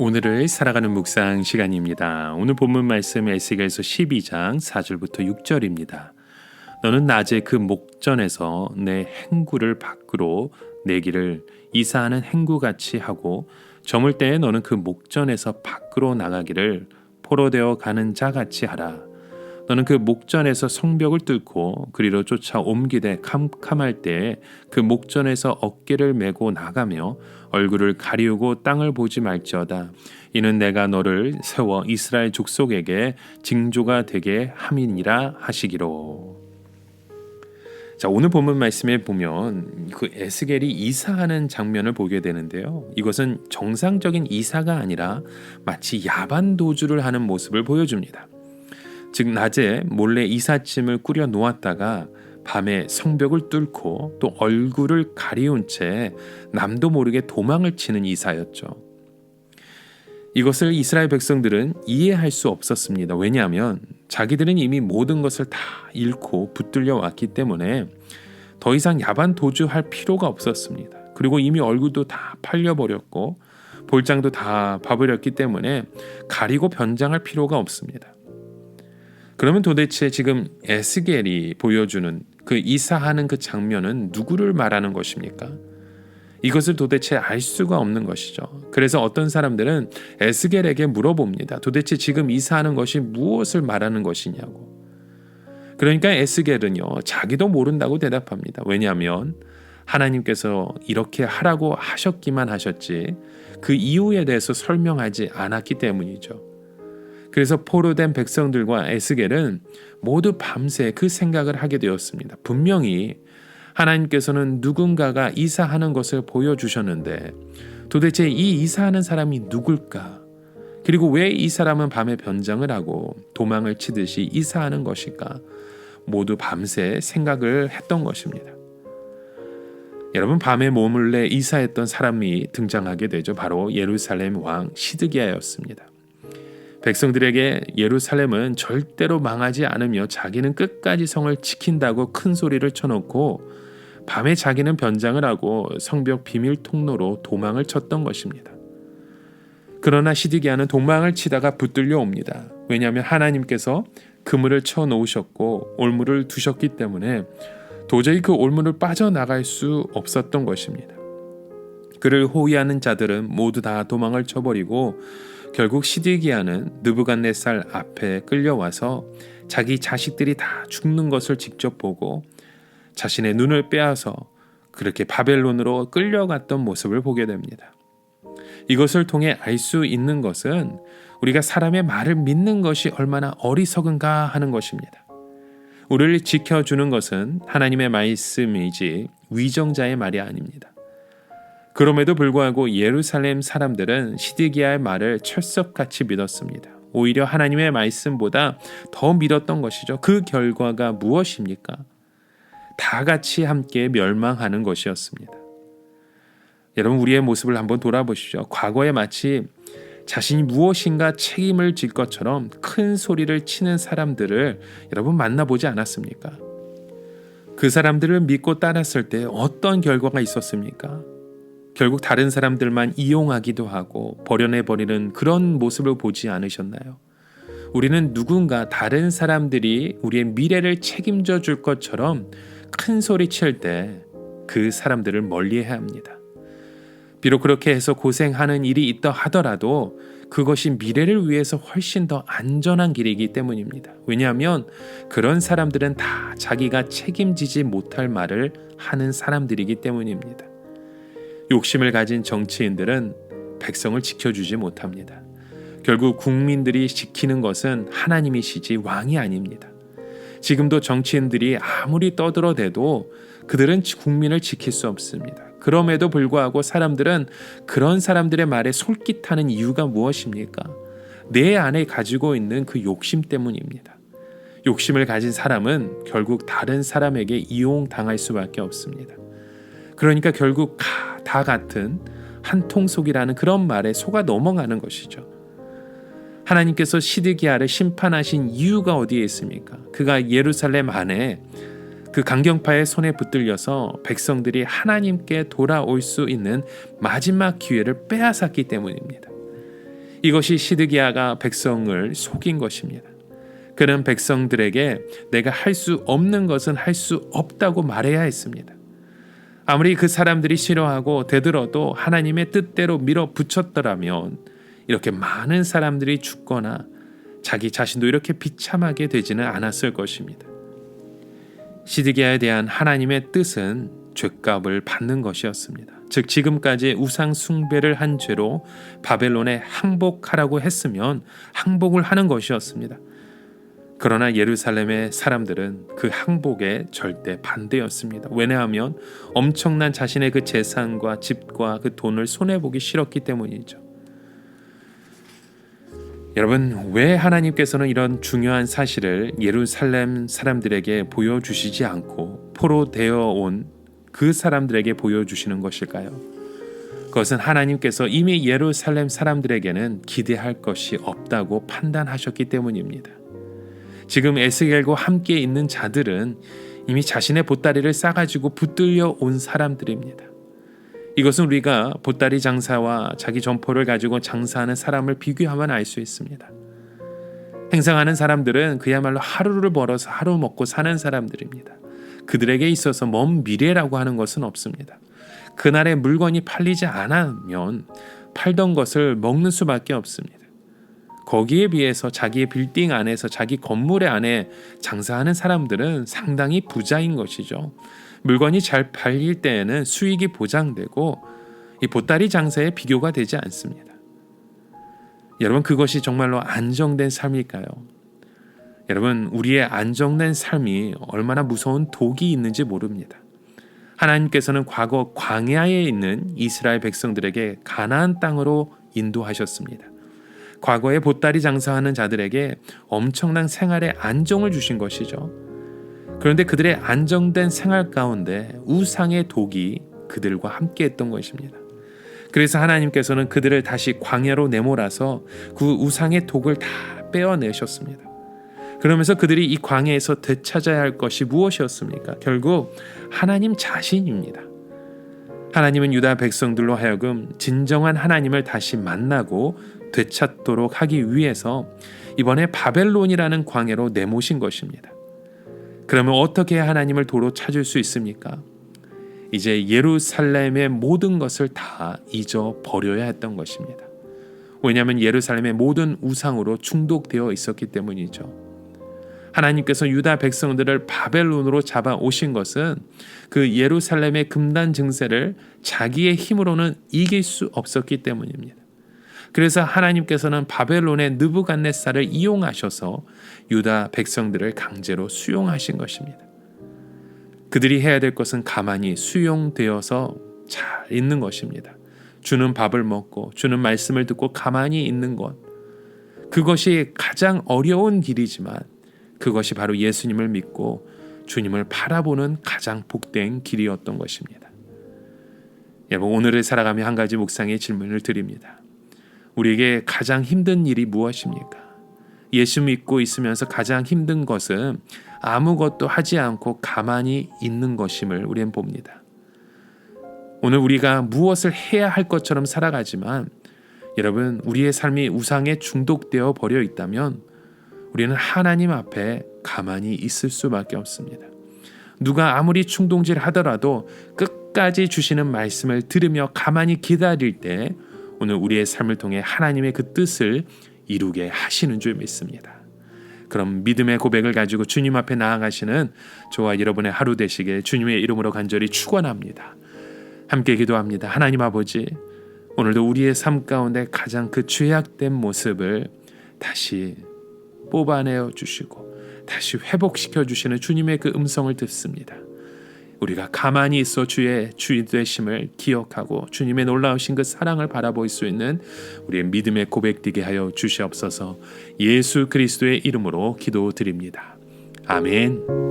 오늘을 살아가는 묵상 시간입니다. 오늘 본문 말씀 에스겔서 12장 4절부터 6절입니다. 너는 낮에 그 목전에서 내 행구를 밖으로 내기를 이사하는 행구같이 하고 저물 때에 너는 그 목전에서 밖으로 나가기를 포로되어 가는 자같이 하라. 너는 그 목전에서 성벽을 뚫고 그리로 쫓아 옮기되 캄캄할 때에 그 목전에서 어깨를 메고 나가며 얼굴을 가리우고 땅을 보지 말지어다. 이는 내가 너를 세워 이스라엘 족속에게 징조가 되게 함이니라 하시기로. 자, 오늘 본문 말씀에 보면 그 에스겔이 이사하는 장면을 보게 되는데요. 이것은 정상적인 이사가 아니라 마치 야반 도주를 하는 모습을 보여줍니다. 즉 낮에 몰래 이삿짐을 꾸려 놓았다가 밤에 성벽을 뚫고 또 얼굴을 가리운 채 남도 모르게 도망을 치는 이사였죠. 이것을 이스라엘 백성들은 이해할 수 없었습니다. 왜냐하면 자기들은 이미 모든 것을 다 잃고 붙들려 왔기 때문에 더 이상 야반 도주할 필요가 없었습니다. 그리고 이미 얼굴도 다 팔려버렸고 볼장도 다 봐버렸기 때문에 가리고 변장할 필요가 없습니다. 그러면 도대체 지금 에스겔이 보여주는 그 이사하는 그 장면은 누구를 말하는 것입니까? 이것을 도대체 알 수가 없는 것이죠. 그래서 어떤 사람들은 에스겔에게 물어봅니다. 도대체 지금 이사하는 것이 무엇을 말하는 것이냐고. 그러니까 에스겔은요, 자기도 모른다고 대답합니다. 왜냐하면 하나님께서 이렇게 하라고 하셨기만 하셨지 그 이유에 대해서 설명하지 않았기 때문이죠. 그래서 포로된 백성들과 에스겔은 모두 밤새 그 생각을 하게 되었습니다. 분명히 하나님께서는 누군가가 이사하는 것을 보여주셨는데 도대체 이 이사하는 사람이 누굴까? 그리고 왜 이 사람은 밤에 변장을 하고 도망을 치듯이 이사하는 것일까? 모두 밤새 생각을 했던 것입니다. 여러분, 밤에 몰래 이사했던 사람이 등장하게 되죠. 바로 예루살렘 왕 시드기야였습니다. 백성들에게 예루살렘은 절대로 망하지 않으며 자기는 끝까지 성을 지킨다고 큰 소리를 쳐놓고 밤에 자기는 변장을 하고 성벽 비밀 통로로 도망을 쳤던 것입니다. 그러나 시드기야는 도망을 치다가 붙들려 옵니다. 왜냐하면 하나님께서 그물을 쳐놓으셨고 올무를 두셨기 때문에 도저히 그 올무를 빠져나갈 수 없었던 것입니다. 그를 호위하는 자들은 모두 다 도망을 쳐버리고 결국 시드기야는 느부갓네살 앞에 끌려와서 자기 자식들이 다 죽는 것을 직접 보고 자신의 눈을 빼앗아 그렇게 바벨론으로 끌려갔던 모습을 보게 됩니다. 이것을 통해 알 수 있는 것은 우리가 사람의 말을 믿는 것이 얼마나 어리석은가 하는 것입니다. 우리를 지켜주는 것은 하나님의 말씀이지 위정자의 말이 아닙니다. 그럼에도 불구하고 예루살렘 사람들은 시드기야의 말을 철석같이 믿었습니다. 오히려 하나님의 말씀보다 더 믿었던 것이죠. 그 결과가 무엇입니까? 다 같이 함께 멸망하는 것이었습니다. 여러분, 우리의 모습을 한번 돌아보시죠. 과거에 마치 자신이 무엇인가 책임을 질 것처럼 큰 소리를 치는 사람들을 여러분 만나보지 않았습니까? 그 사람들을 믿고 따랐을 때 어떤 결과가 있었습니까? 결국 다른 사람들만 이용하기도 하고 버려내버리는 그런 모습을 보지 않으셨나요? 우리는 누군가 다른 사람들이 우리의 미래를 책임져 줄 것처럼 큰 소리 칠 때 그 사람들을 멀리해야 합니다. 비록 그렇게 해서 고생하는 일이 있다 하더라도 그것이 미래를 위해서 훨씬 더 안전한 길이기 때문입니다. 왜냐하면 그런 사람들은 다 자기가 책임지지 못할 말을 하는 사람들이기 때문입니다. 욕심을 가진 정치인들은 백성을 지켜주지 못합니다. 결국 국민들이 지키는 것은 하나님이시지 왕이 아닙니다. 지금도 정치인들이 아무리 떠들어대도 그들은 국민을 지킬 수 없습니다. 그럼에도 불구하고 사람들은 그런 사람들의 말에 솔깃하는 이유가 무엇입니까? 내 안에 가지고 있는 그 욕심 때문입니다. 욕심을 가진 사람은 결국 다른 사람에게 이용당할 수밖에 없습니다. 그러니까 결국 다 같은 한 통속이라는 그런 말에 속아 넘어가는 것이죠. 하나님께서 시드기야를 심판하신 이유가 어디에 있습니까? 그가 예루살렘 안에 그 강경파의 손에 붙들려서 백성들이 하나님께 돌아올 수 있는 마지막 기회를 빼앗았기 때문입니다. 이것이 시드기야가 백성을 속인 것입니다. 그는 백성들에게 내가 할 수 없는 것은 할 수 없다고 말해야 했습니다. 아무리 그 사람들이 싫어하고 대들어도 하나님의 뜻대로 밀어붙였더라면 이렇게 많은 사람들이 죽거나 자기 자신도 이렇게 비참하게 되지는 않았을 것입니다. 시드기야에 대한 하나님의 뜻은 죗값을 받는 것이었습니다. 즉 지금까지 우상 숭배를 한 죄로 바벨론에 항복하라고 했으면 항복을 하는 것이었습니다. 그러나 예루살렘의 사람들은 그 항복에 절대 반대였습니다. 왜냐하면 엄청난 자신의 그 재산과 집과 그 돈을 손해보기 싫었기 때문이죠. 여러분, 왜 하나님께서는 이런 중요한 사실을 예루살렘 사람들에게 보여주시지 않고 포로되어 온 그 사람들에게 보여주시는 것일까요? 그것은 하나님께서 이미 예루살렘 사람들에게는 기대할 것이 없다고 판단하셨기 때문입니다. 지금 에스겔과 함께 있는 자들은 이미 자신의 보따리를 싸가지고 붙들려 온 사람들입니다. 이것은 우리가 보따리 장사와 자기 점포를 가지고 장사하는 사람을 비교하면 알 수 있습니다. 행상하는 사람들은 그야말로 하루를 벌어서 하루 먹고 사는 사람들입니다. 그들에게 있어서 먼 미래라고 하는 것은 없습니다. 그날의 물건이 팔리지 않으면 팔던 것을 먹는 수밖에 없습니다. 거기에 비해서 자기의 빌딩 안에서 자기 건물 안에 장사하는 사람들은 상당히 부자인 것이죠. 물건이 잘 팔릴 때에는 수익이 보장되고 이 보따리 장사에 비교가 되지 않습니다. 여러분, 그것이 정말로 안정된 삶일까요? 여러분, 우리의 안정된 삶이 얼마나 무서운 독이 있는지 모릅니다. 하나님께서는 과거 광야에 있는 이스라엘 백성들에게 가나안 땅으로 인도하셨습니다. 과거에 보따리 장사하는 자들에게 엄청난 생활의 안정을 주신 것이죠. 그런데 그들의 안정된 생활 가운데 우상의 독이 그들과 함께 했던 것입니다. 그래서 하나님께서는 그들을 다시 광야로 내몰아서 그 우상의 독을 다 빼어내셨습니다. 그러면서 그들이 이 광야에서 되찾아야 할 것이 무엇이었습니까? 결국 하나님 자신입니다. 하나님은 유다 백성들로 하여금 진정한 하나님을 다시 만나고 되찾도록 하기 위해서 이번에 바벨론이라는 광야로 내모신 것입니다. 그러면 어떻게 하나님을 도로 찾을 수 있습니까? 이제 예루살렘의 모든 것을 다 잊어버려야 했던 것입니다. 왜냐하면 예루살렘의 모든 우상으로 중독되어 있었기 때문이죠. 하나님께서 유다 백성들을 바벨론으로 잡아오신 것은 그 예루살렘의 금단 증세를 자기의 힘으로는 이길 수 없었기 때문입니다. 그래서 하나님께서는 바벨론의 느부갓네살을 이용하셔서 유다 백성들을 강제로 수용하신 것입니다. 그들이 해야 될 것은 가만히 수용되어서 잘 있는 것입니다. 주는 밥을 먹고 주는 말씀을 듣고 가만히 있는 것, 그것이 가장 어려운 길이지만 그것이 바로 예수님을 믿고 주님을 바라보는 가장 복된 길이었던 것입니다. 여러분, 오늘을 살아가며 한 가지 묵상의 질문을 드립니다. 우리에게 가장 힘든 일이 무엇입니까? 예수 믿고 있으면서 가장 힘든 것은 아무것도 하지 않고 가만히 있는 것임을 우리는 봅니다. 오늘 우리가 무엇을 해야 할 것처럼 살아가지만 여러분, 우리의 삶이 우상에 중독되어 버려 있다면 우리는 하나님 앞에 가만히 있을 수밖에 없습니다. 누가 아무리 충동질 하더라도 끝까지 주시는 말씀을 들으며 가만히 기다릴 때 오늘 우리의 삶을 통해 하나님의 그 뜻을 이루게 하시는 줄 믿습니다. 그럼 믿음의 고백을 가지고 주님 앞에 나아가시는 저와 여러분의 하루 되시길 주님의 이름으로 간절히 축원합니다. 함께 기도합니다. 하나님 아버지, 오늘도 우리의 삶 가운데 가장 그 죄악된 모습을 다시 뽑아내어 주시고 다시 회복시켜 주시는 주님의 그 음성을 듣습니다. 우리가 가만히 있어 주의 주인 되심을 기억하고 주님의 놀라우신 그 사랑을 바라볼 수 있는 우리의 믿음의 고백되게 하여 주시옵소서. 예수 그리스도의 이름으로 기도드립니다. 아멘.